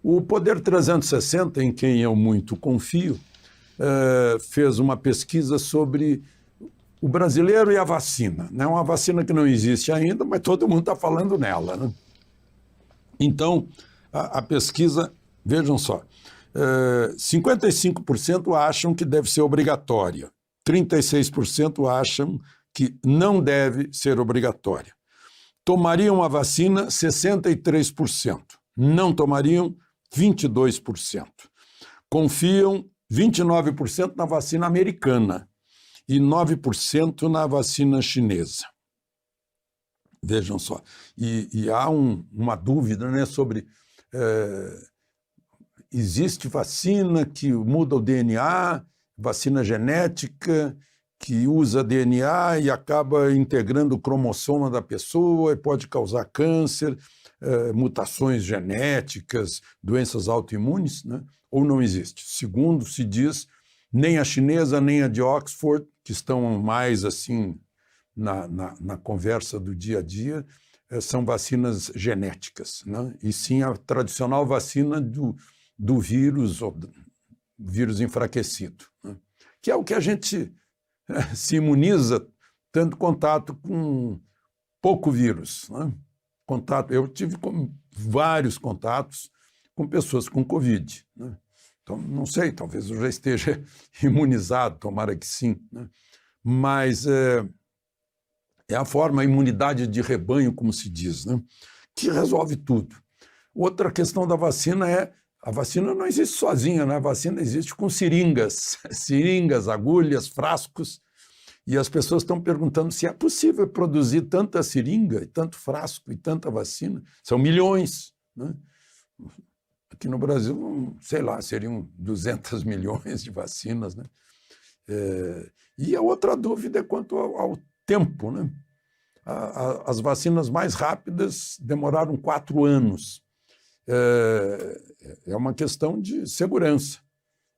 O Poder 360, em quem eu muito confio, fez uma pesquisa sobre o brasileiro e a vacina. É uma vacina que não existe ainda, mas todo mundo está falando nela, né? Então, a pesquisa, vejam só, 55% acham que deve ser obrigatória, 36% acham que não deve ser obrigatória. Tomariam a vacina 63%, não tomariam 22%. Confiam 29% na vacina americana e 9% na vacina chinesa. Vejam só. E há uma dúvida, né, sobre existe vacina que muda o DNA, vacina genética que usa DNA e acaba integrando o cromossoma da pessoa e pode causar câncer, mutações genéticas, doenças autoimunes, né? Ou não existe? Segundo se diz, nem a chinesa nem a de Oxford, que estão mais assim na conversa do dia a dia, são vacinas genéticas, né? E sim a tradicional vacina do vírus, ou vírus enfraquecido, né? Que é o que a gente se imuniza tendo contato com pouco vírus, né? Eu tive vários contatos com pessoas com Covid, né? Então, não sei, talvez eu já esteja imunizado, tomara que sim, né? Mas é a forma, a imunidade de rebanho, como se diz, né, que resolve tudo. Outra questão da vacina é, a vacina não existe sozinha, né? A vacina existe com seringas, agulhas, frascos, e as pessoas estão perguntando se é possível produzir tanta seringa, e tanto frasco, e tanta vacina. São milhões, né? Aqui no Brasil, sei lá, seriam 200 milhões de vacinas, né? E a outra dúvida é quanto ao tempo, né? As vacinas mais rápidas demoraram 4 anos. É uma questão de segurança.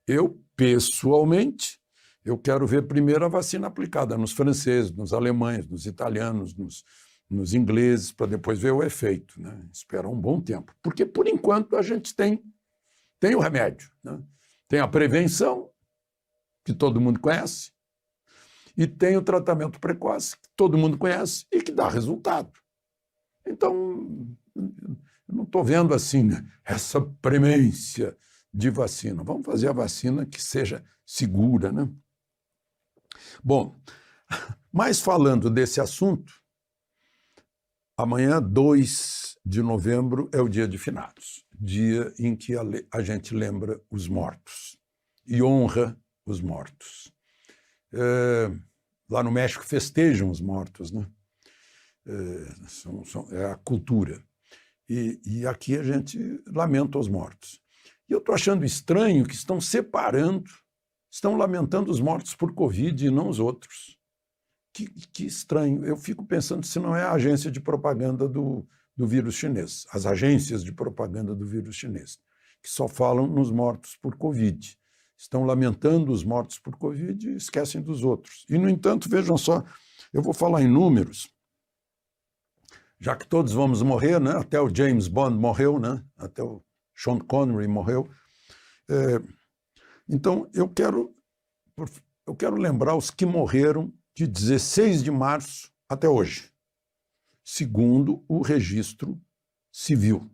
Eu, pessoalmente, eu quero ver primeiro a vacina aplicada nos franceses, nos alemães, nos italianos, nos ingleses, para depois ver o efeito, né? Esperar um bom tempo. Porque, por enquanto, a gente tem o remédio, né? Tem a prevenção, que todo mundo conhece, e tem o tratamento precoce, que todo mundo conhece e que dá resultado. Então, eu não estou vendo assim, né, essa premência de vacina. Vamos fazer a vacina que seja segura, né? Bom, mas falando desse assunto, amanhã, 2 de novembro, é o dia de finados, dia em que a gente lembra os mortos e honra os mortos. Lá no México festejam os mortos, né? É a cultura. E aqui a gente lamenta os mortos. E eu estou achando estranho que estão separando, estão lamentando os mortos por Covid e não os outros. Que estranho. Eu fico pensando se não é a agência de propaganda do vírus chinês, as agências de propaganda do vírus chinês, que só falam nos mortos por Covid. Estão lamentando os mortos por Covid e esquecem dos outros. E, no entanto, vejam só, eu vou falar em números, já que todos vamos morrer, né? Até o James Bond morreu, né? Até o Sean Connery morreu. Então, eu quero lembrar os que morreram de 16 de março até hoje, segundo o registro civil,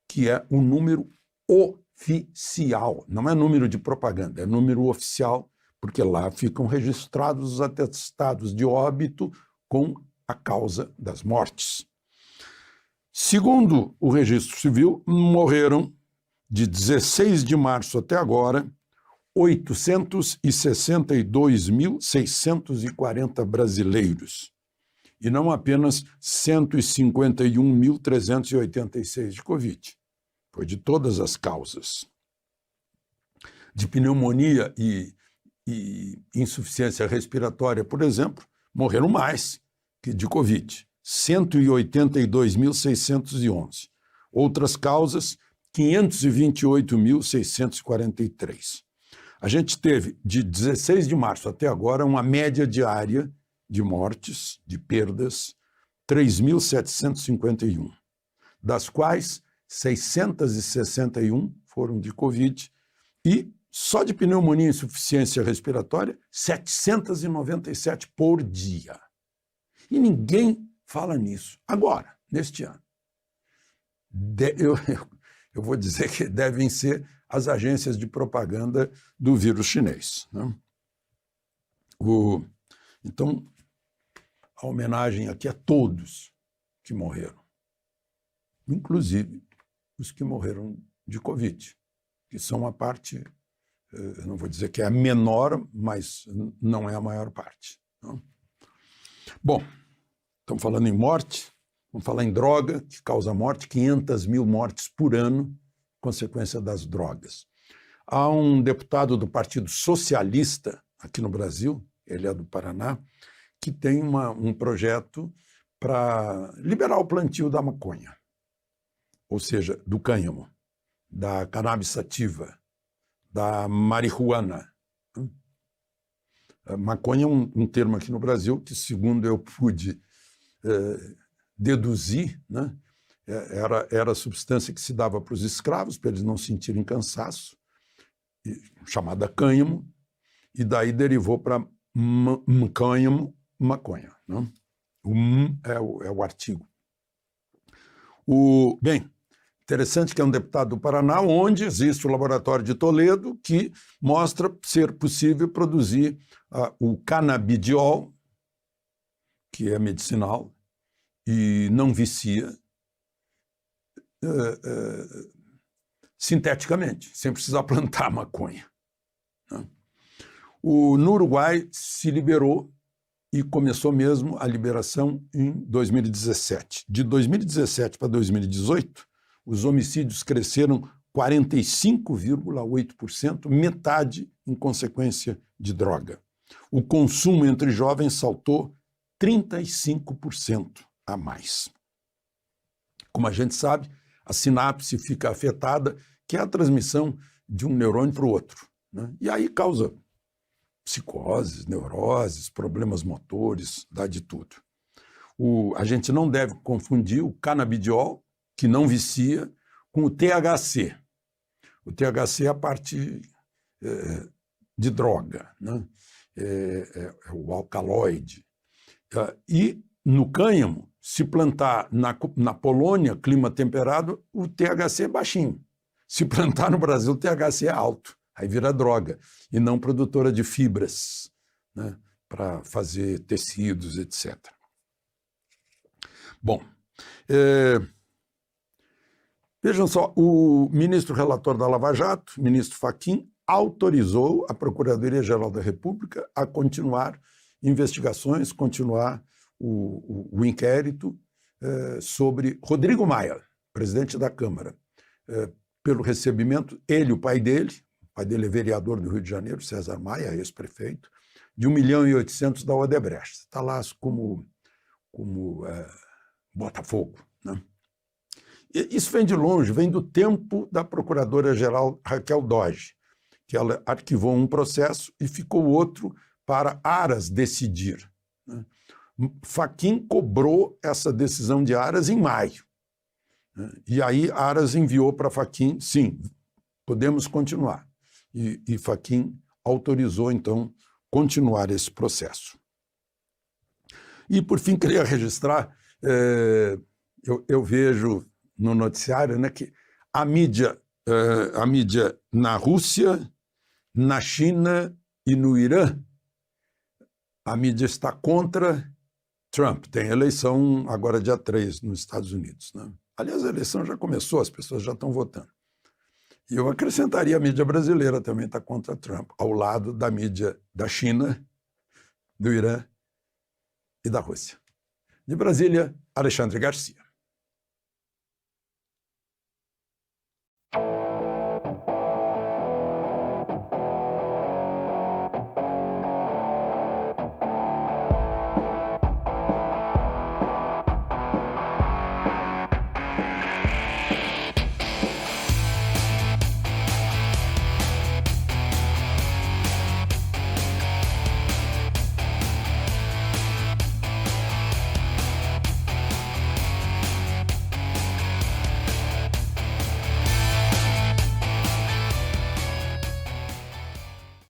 que é o número oficial, não é número de propaganda, é número oficial, porque lá ficam registrados os atestados de óbito com a causa das mortes. Segundo o registro civil, morreram de 16 de março até agora 862.640 brasileiros, e não apenas 151.386 de Covid. Foi de todas as causas. De pneumonia e insuficiência respiratória, por exemplo, morreram mais que de Covid, 182.611. Outras causas, 528.643. A gente teve, de 16 de março até agora, uma média diária de mortes, de perdas, 3.751, das quais 661 foram de Covid e só de pneumonia e insuficiência respiratória, 797 por dia. E ninguém fala nisso. Agora, neste ano, eu vou dizer que devem ser as agências de propaganda do vírus chinês, né? Então, a homenagem aqui a todos que morreram, inclusive os que morreram de Covid, que são a parte, eu não vou dizer que é a menor, mas não é a maior parte, não? Bom, estamos falando em morte, vamos falar em droga, que causa morte, 500 mil mortes por ano, consequência das drogas. Há um deputado do Partido Socialista aqui no Brasil, ele é do Paraná, que tem um projeto para liberar o plantio da maconha, ou seja, do cânhamo, da cannabis sativa, da marihuana. A maconha é um termo aqui no Brasil que, segundo eu pude deduzir, né, era a substância que se dava para os escravos, para eles não sentirem cansaço, chamada cânhamo, e daí derivou para cânhamo, maconha, né? O é o artigo. Bem, interessante que é um deputado do Paraná, onde existe o laboratório de Toledo, que mostra ser possível produzir o canabidiol, que é medicinal e não vicia, sinteticamente, sem precisar plantar maconha, né? No Uruguai se liberou e começou mesmo a liberação em 2017. De 2017 para 2018, os homicídios cresceram 45,8%, metade em consequência de droga. O consumo entre jovens saltou 35% a mais. Como a gente sabe, a sinapse fica afetada, que é a transmissão de um neurônio para o outro, né? E aí causa psicoses, neuroses, problemas motores, dá de tudo. A gente não deve confundir o canabidiol, que não vicia, com o THC. O THC é a parte de droga, né? É o alcaloide. E no cânhamo, se plantar na Polônia, clima temperado, o THC é baixinho. Se plantar no Brasil, o THC é alto. Aí vira droga, e não produtora de fibras, né, para fazer tecidos, etc. Bom, vejam só, o ministro relator da Lava Jato, ministro Fachin, autorizou a Procuradoria-Geral da República a continuar investigações, continuar o inquérito sobre Rodrigo Maia, presidente da Câmara, pelo recebimento, ele e o pai dele é vereador do Rio de Janeiro, César Maia, ex-prefeito, de 1.800.000 da Odebrecht. Está lá como Botafogo, né? E isso vem de longe, vem do tempo da procuradora-geral Raquel Dodge, que ela arquivou um processo e ficou outro para Aras decidir, né? Fachin cobrou essa decisão de Aras em maio, né? E aí Aras enviou para Fachin, sim, podemos continuar. E Fachin autorizou, então, continuar esse processo. E, por fim, queria registrar, eu vejo no noticiário, né, que a mídia na Rússia, na China e no Irã, a mídia está contra Trump. Tem eleição agora dia 3 nos Estados Unidos, né? Aliás, a eleição já começou, as pessoas já estão votando. E eu acrescentaria a mídia brasileira também está contra Trump, ao lado da mídia da China, do Irã e da Rússia. De Brasília, Alexandre Garcia.